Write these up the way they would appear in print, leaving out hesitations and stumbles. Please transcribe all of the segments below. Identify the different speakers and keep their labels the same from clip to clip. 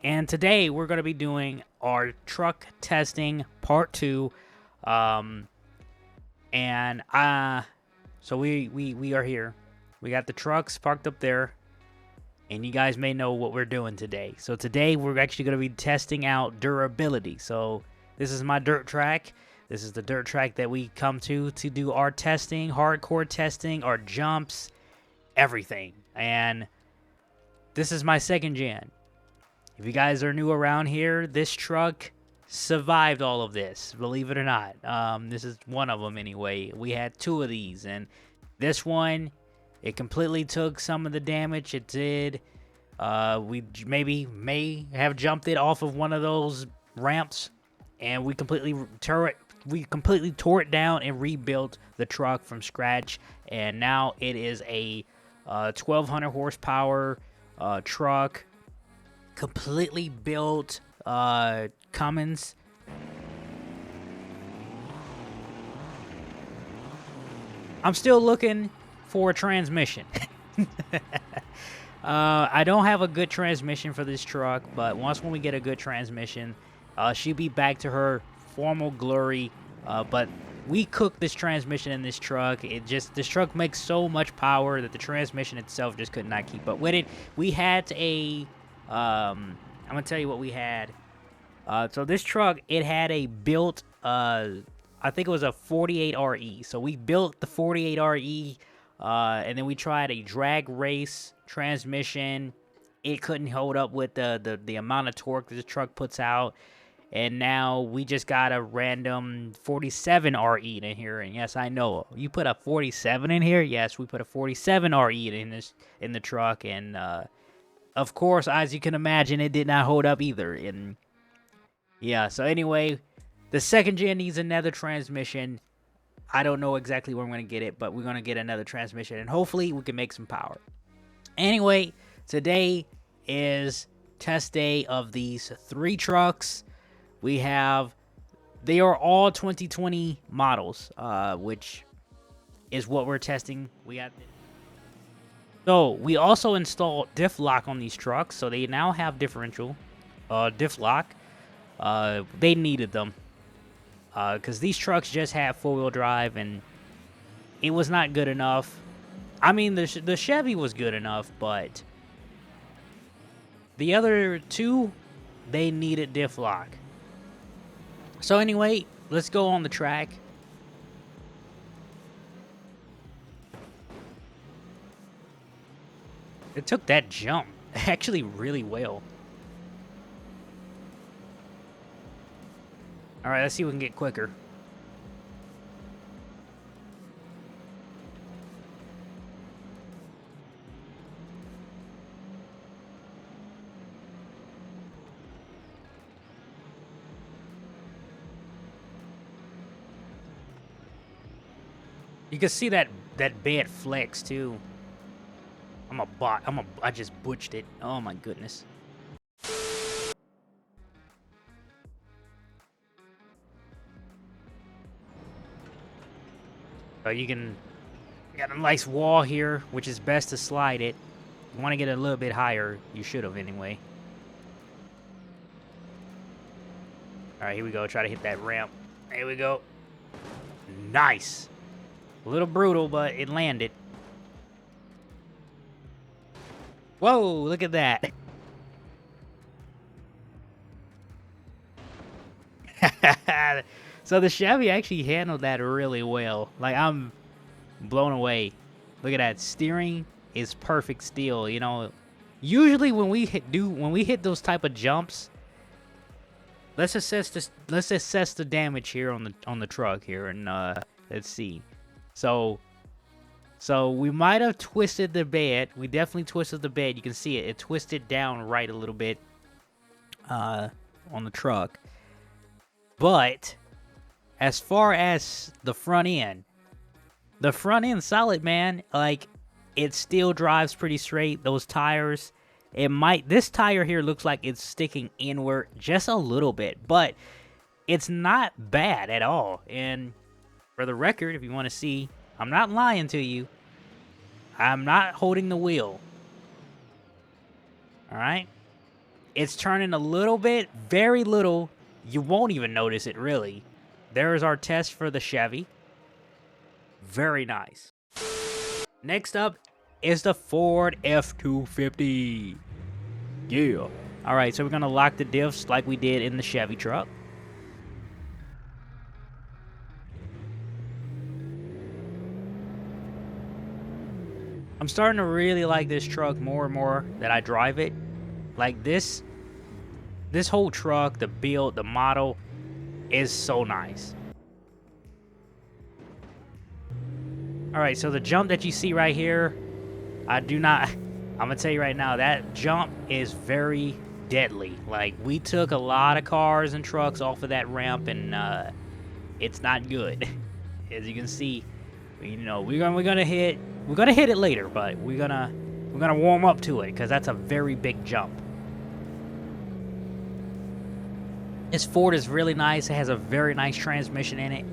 Speaker 1: And today we're going to be doing our truck testing part 2. Um, and so we are here. We got the trucks parked up there, and you guys may know what we're doing today. So today we're actually going to be testing out durability. So this is my dirt track. This is the dirt track that we come to do our testing, hardcore testing, our jumps, everything. And this is my second gen. If you guys are new around here, this truck survived all of this, believe it or not. This is one of them anyway. We had 2 of these, and this one, it completely took some of the damage. It did. We may have jumped it off of one of those ramps, and we completely tore it down and rebuilt the truck from scratch. And now it is a 1200 horsepower truck, completely built Cummins. I'm still looking for a transmission. I don't have a good transmission for this truck, but when we get a good transmission, she'll be back to her formal glory. But we cooked this transmission in this truck. This truck makes so much power that the transmission itself just could not keep up with it. We had I'm gonna tell you what we had. So this truck, it had a built, I think it was a 48RE. So we built the 48RE, and then we tried a drag race transmission. It couldn't hold up with the amount of torque that the truck puts out. And now we just got a random 47RE in here. And yes, I know, you put a 47 in here? Yes, we put a 47RE in the truck. And of course, as you can imagine, it did not hold up either. And yeah, so anyway, the second gen needs another transmission. I don't know exactly where I'm going to get it, but we're going to get another transmission, and hopefully we can make some power. Anyway, today is test day of these 3 trucks. They are all 2020 models, which is what we're testing. So we also installed diff lock on these trucks, so they now have differential diff lock. They needed them because these trucks just had 4-wheel drive, and it was not good enough. I mean, the Chevy was good enough, but the other 2, they needed diff lock. So anyway, let's go on the track. It took that jump actually really well. Alright, let's see if we can get quicker. You can see that bed flex too. I'm a bot. I just butched it. Oh my goodness. So you got a nice wall here, which is best to slide it. You want to get it a little bit higher. You should have anyway. All right, here we go. Try to hit that ramp. Here we go. Nice. A little brutal, but it landed. Whoa, look at that. So the Chevy actually handled that really well. Like, I'm blown away. Look at that. Steering is perfect steel, you know. Usually when we hit those type of jumps, let's assess the damage here on the truck here, and let's see. So we might have twisted the bed. We definitely twisted the bed. You can see it. It twisted down right a little bit on the truck. But as far as the front end solid, man. Like, it still drives pretty straight. Those tires, this tire here looks like it's sticking inward just a little bit, but it's not bad at all. And for the record, if you want to see, I'm not lying to you. I'm not holding the wheel. All right? It's turning a little bit, very little. You won't even notice it, really. There's our test for the Chevy. Very nice. Next up is the Ford F-250. Yeah. All right, so we're going to lock the diffs like we did in the Chevy truck. I'm starting to really like this truck more and more that I drive it. Like this whole truck, the build, the model is so nice. All right, so the jump that you see right here, I'm gonna tell you right now, that jump is very deadly. Like, we took a lot of cars and trucks off of that ramp, and it's not good. As you can see, you know, we're gonna hit it later, but we're gonna warm up to it because that's a very big jump. This Ford is really nice. It has a very nice transmission in it.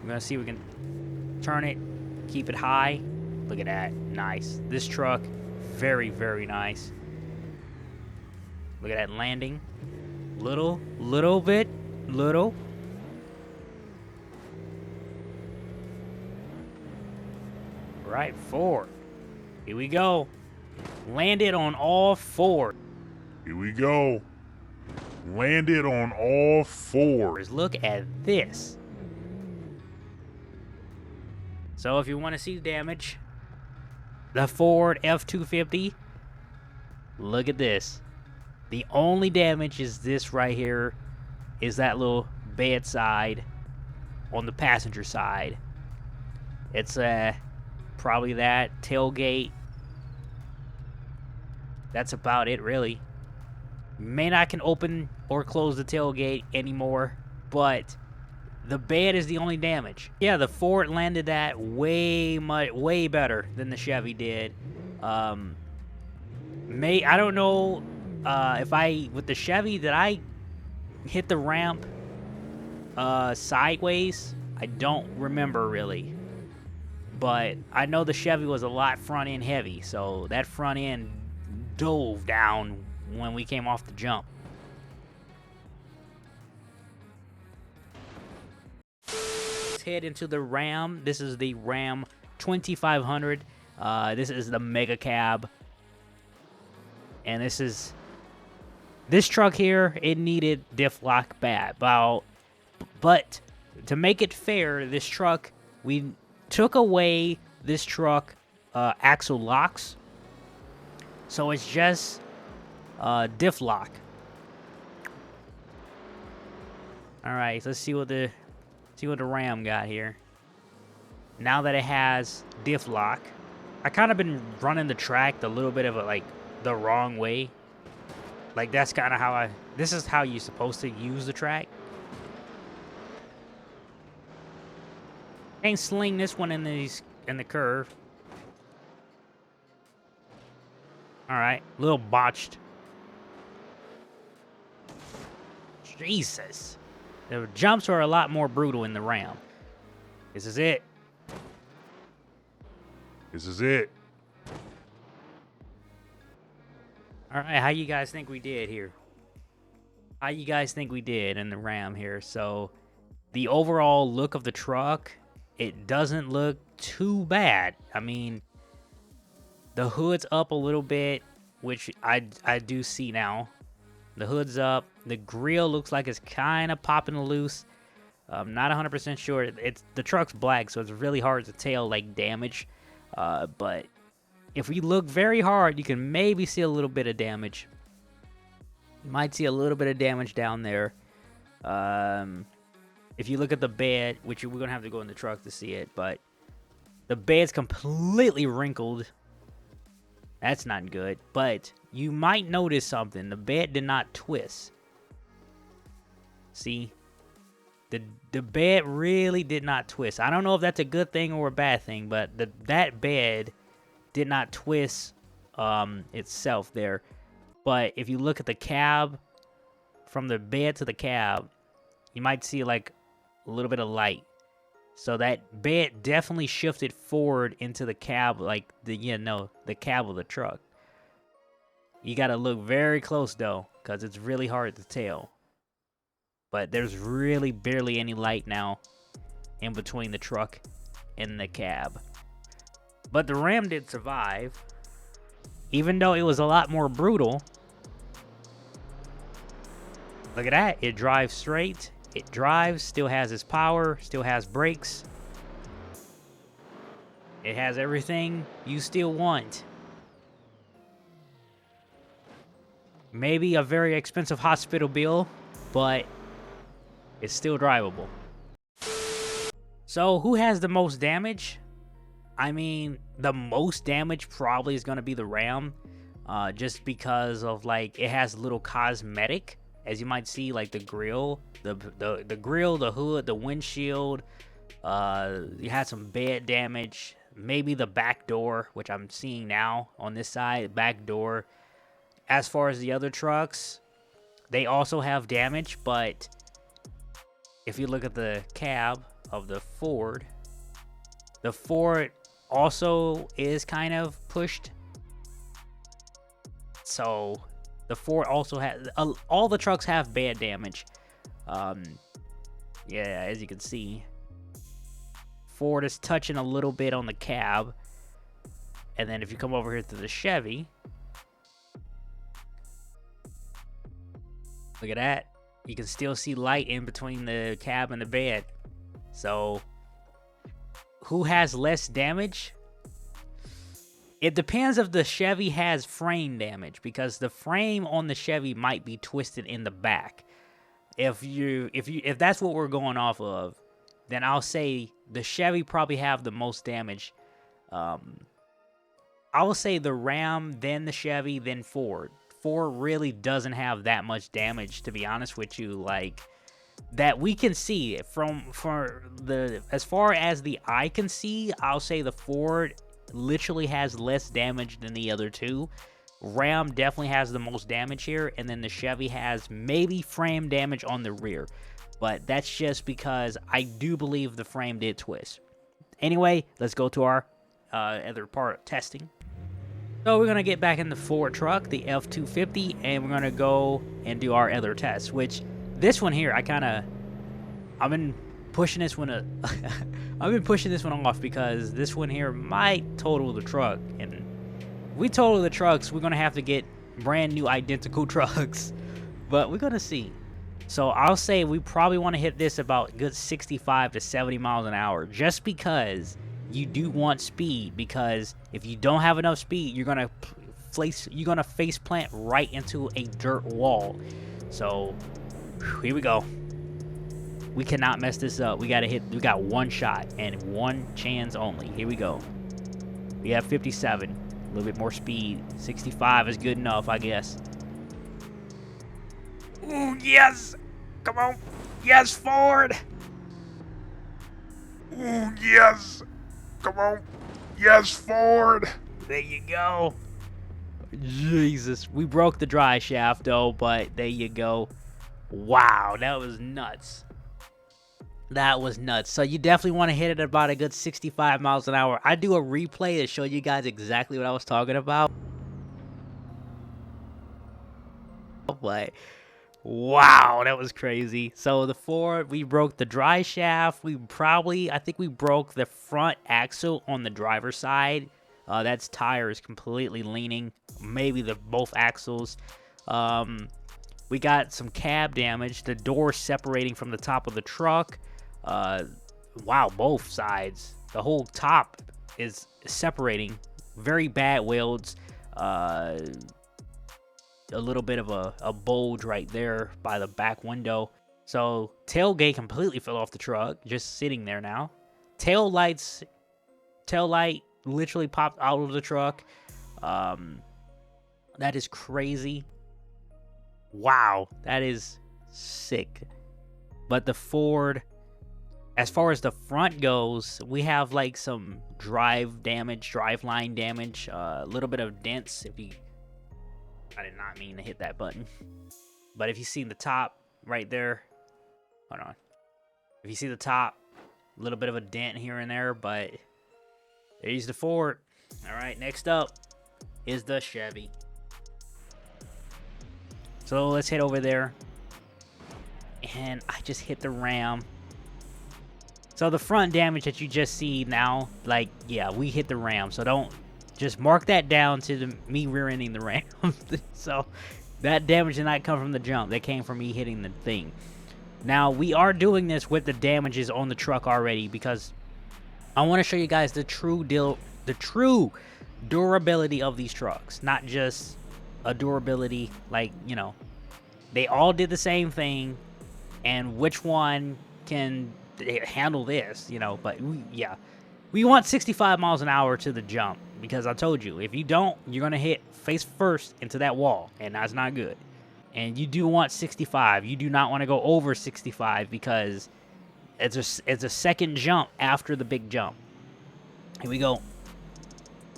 Speaker 1: We're gonna see if we can turn it, keep it high. Look at that, nice. This truck, very, very nice. Look at that landing. Little. Right, 4. Here we go. Landed on all 4.
Speaker 2: Here we go. Landed on all 4.
Speaker 1: Look at this. So if you want to see the damage, the Ford F-250, look at this. The only damage is this right here, is that little bed side on the passenger side. It's probably that tailgate. That's about it, really. May not can open or close the tailgate anymore, but the bed is the only damage. Yeah, the Ford landed that way better than the Chevy did. I don't know if with the Chevy, did I hit the ramp sideways? I don't remember really. But I know the Chevy was a lot front end heavy, so that front end dove down when we came off the jump. Let's head into the Ram. This is the Ram 2500. This is the mega cab. And this truck here, it needed diff lock bad. But to make it fair, this truck, we took away this truck axle locks. So it's just diff lock. All right, let's see what the Ram got here. Now that it has diff lock, I kind of been running the track a little bit of like the wrong way. Like that's kind of how this is how you're supposed to use the track. Can't sling this one in the curve. All right, a little botched. Jesus. The jumps are a lot more brutal in the Ram. This is it.
Speaker 2: This is it.
Speaker 1: All right, how you guys think we did here? How you guys think we did in the Ram here? So, the overall look of the truck, it doesn't look too bad. I mean, the hood's up a little bit, which I do see now. The hood's up. The grill looks like it's kind of popping loose. I'm not 100% sure. The truck's black, so it's really hard to tell like damage. But if we look very hard, you can maybe see a little bit of damage. You might see a little bit of damage down there. If you look at the bed, which we're gonna have to go in the truck to see it, but the bed's completely wrinkled. That's not good. But you might notice something. The bed did not twist. See? The bed really did not twist. I don't know if that's a good thing or a bad thing, but that bed did not twist itself there. But if you look at the cab, from the bed to the cab, you might see like a little bit of light. So that bed definitely shifted forward into the cab, like the cab of the truck. You gotta look very close though, because it's really hard to tell. But there's really barely any light now in between the truck and the cab. But the Ram did survive, even though it was a lot more brutal. Look at that, it drives straight. It drives, still has its power, still has brakes. It has everything you still want. Maybe a very expensive hospital bill, but it's still drivable. So who has the most damage? I mean, the most damage probably is going to be the Ram, just because of like it has little cosmetic, as you might see, like the grill, the grill, the hood, the windshield. You had some bed damage, maybe the back door, which I'm seeing now on this side, back door. As far as the other trucks, they also have damage, but if you look at the cab of the Ford also is kind of pushed. So the Ford also has, all the trucks have bad damage. Yeah, as you can see, Ford is touching a little bit on the cab. And then if you come over here to the Chevy, look at that. You can still see light in between the cab and the bed. So who has less damage? It depends if the Chevy has frame damage, because the frame on the Chevy might be twisted in the back. If that's what we're going off of, then I'll say the Chevy probably have the most damage. I will say the Ram, then the Chevy, then Ford. Ford really doesn't have that much damage, to be honest with you, like that we can see as far as the eye can see. I'll say the Ford literally has less damage than the other two. Ram definitely has the most damage here, and then the Chevy has maybe frame damage on the rear, but that's just because I do believe the frame did twist. Anyway, let's go to our other part of testing. So we're gonna get back in the Ford truck, the F-250, and we're gonna go and do our other test, which this one here, I've been pushing this one off because this one here might total the truck, and if we total the trucks, we're gonna have to get brand new identical trucks, but we're gonna see. So I'll say we probably want to hit this about a good 65 to 70 miles an hour, just because you do want speed, because if you don't have enough speed, you're gonna face plant right into a dirt wall. So here we go. We cannot mess this up. We got one shot and one chance only. Here we go. We have 57, a little bit more speed. 65 is good enough, I guess. Ooh, yes! Come on. Yes, Ford!
Speaker 2: Ooh, yes! Come on. Yes, Ford!
Speaker 1: There you go. Jesus. We broke the dry shaft, though, but there you go. Wow, that was nuts. That was nuts. So you definitely want to hit it at about a good 65 miles an hour. I do a replay to show you guys exactly what I was talking about. But wow, that was crazy. So the Ford, we broke the dry shaft. I think we broke the front axle on the driver's side. That's tire is completely leaning. Maybe both axles. We got some cab damage. The door separating from the top of the truck. Wow, both sides. The whole top is separating. Very bad welds. A little bit of a bulge right there by the back window. So tailgate completely fell off the truck, just sitting there now. Tail light literally popped out of the truck. That is crazy. Wow, that is sick. But the Ford, as far as the front goes, we have like some driveline damage, a little bit of dents. I did not mean to hit that button. But if you see the top right there, hold on. If you see the top, a little bit of a dent here and there, but there's the Ford. All right, next up is the Chevy. So let's head over there. And I just hit the ram. So the front damage that you just see now, like, yeah, we hit the ram. So don't just mark that down to me rear-ending the ram. So that damage did not come from the jump. That came from me hitting the thing. Now, we are doing this with the damages on the truck already because I want to show you guys the true durability of these trucks. Not just a durability, like, you know, they all did the same thing, and which one can handle this, you know. But yeah, we want 65 miles an hour to the jump because I told you, if you don't, you're gonna hit face first into that wall, and that's not good. And you do want 65. You do not want to go over 65 because it's a second jump after the big jump. Here we go.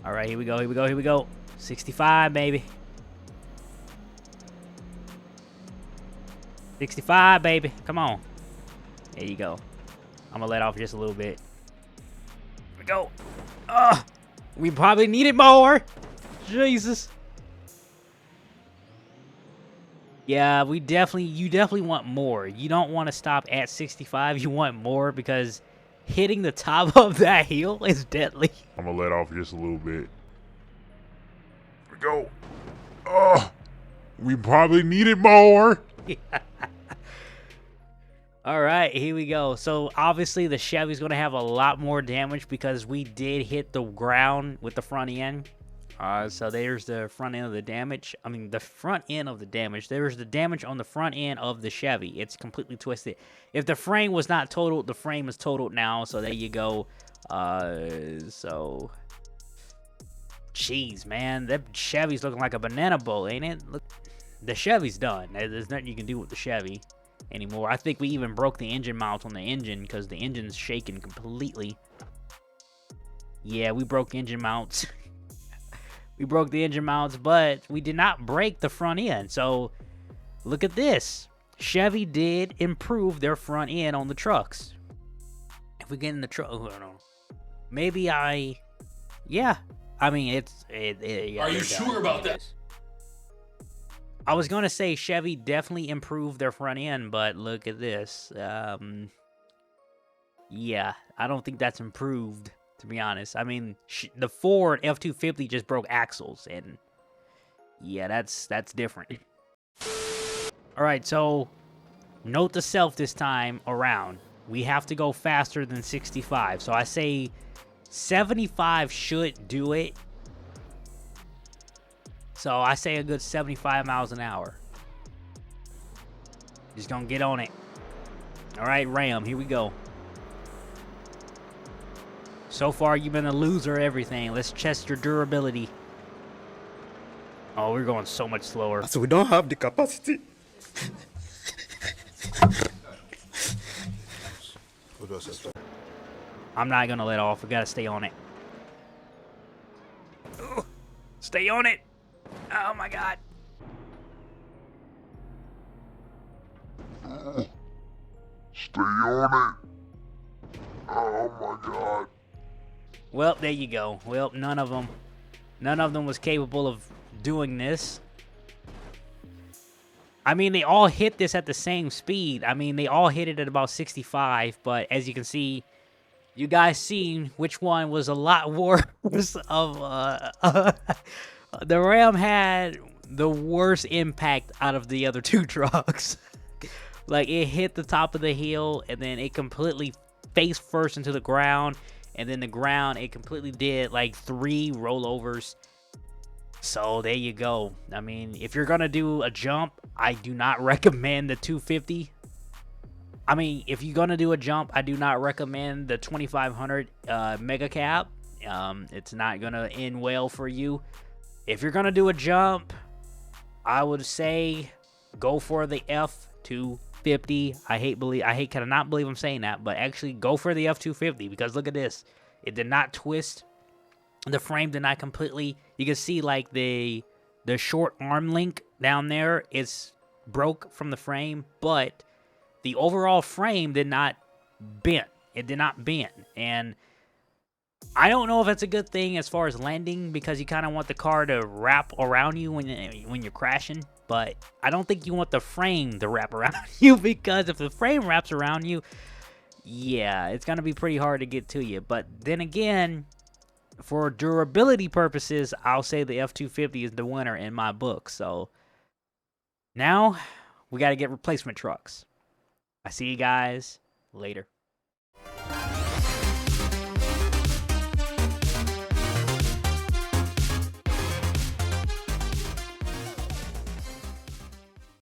Speaker 1: All right, here we go, here we go, here we go. 65, baby. 65, baby. Come on. There you go. I'm gonna let off just a little bit. Here we go. We probably needed more. Jesus. Yeah, you definitely want more. You don't want to stop at 65. You want more because hitting the top of that hill is deadly.
Speaker 2: I'm gonna let off just a little bit. Here we go. We probably needed more.
Speaker 1: All right, here we go. So obviously the Chevy's going to have a lot more damage because we did hit the ground with the front end. So there's the front end of the damage. I mean, the front end of the damage. There's the damage on the front end of the Chevy. It's completely twisted. If the frame was not totaled, the frame is totaled now. So there you go. So, jeez, man, that Chevy's looking like a banana bowl, ain't it? Look, the Chevy's done. There's nothing you can do with the Chevy anymore. I think we even broke the engine mount on the engine because the engine's shaking completely. Yeah, we broke engine mounts. We broke the engine mounts, but we did not break the front end. So look at this. Chevy did improve their front end on the trucks. If we get in the truck, oh, no. Maybe yeah. I mean, yeah,
Speaker 3: are you sure about that?
Speaker 1: I was going to say Chevy definitely improved their front end, but look at this. Yeah, I don't think that's improved, to be honest. I mean, the Ford F-250 just broke axles, and yeah, that's different. All right, so note to self this time around. We have to go faster than 65. So I say 75 should do it. So I say a good 75 miles an hour. Just gonna get on it. All right, Ram, here we go. So far, you've been a loser at everything. Let's test your durability. Oh, we're going so much slower.
Speaker 4: So we don't have the capacity.
Speaker 1: I'm not gonna let off. We gotta stay on it. Ugh. Stay on it. Oh my God.
Speaker 2: Stay on it. Oh my God.
Speaker 1: Well, there you go. Well, none of them was capable of doing this. I mean, they all hit this at the same speed. I mean, they all hit it at about 65, but as you can see, you guys seen which one was a lot worse of, the Ram had the worst impact out of the other two trucks. Like, it hit the top of the hill, and then it completely face first into the ground, and then the ground, it completely did, like, 3 rollovers. So, there you go. I mean, if you're gonna do a jump, I do not recommend the 250. I mean, if you're gonna do a jump, I do not recommend the 2500 mega cap. It's not gonna end well for you. If you're gonna do a jump, I would say go for the F250. I cannot believe I'm saying that, but actually go for the F250 because look at this. It did not twist. The frame did not completely. You can see like the short arm link down there is broke from the frame, but the overall frame did not bend. It did not bend, and I don't know if it's a good thing as far as landing, because you kind of want the car to wrap around you when you're crashing. But I don't think you want the frame to wrap around you, because if the frame wraps around you, yeah, it's gonna be pretty hard to get to you. But then again, for durability purposes, I'll say the F-250 is the winner in my book. So now we got to get replacement trucks. I see you guys later.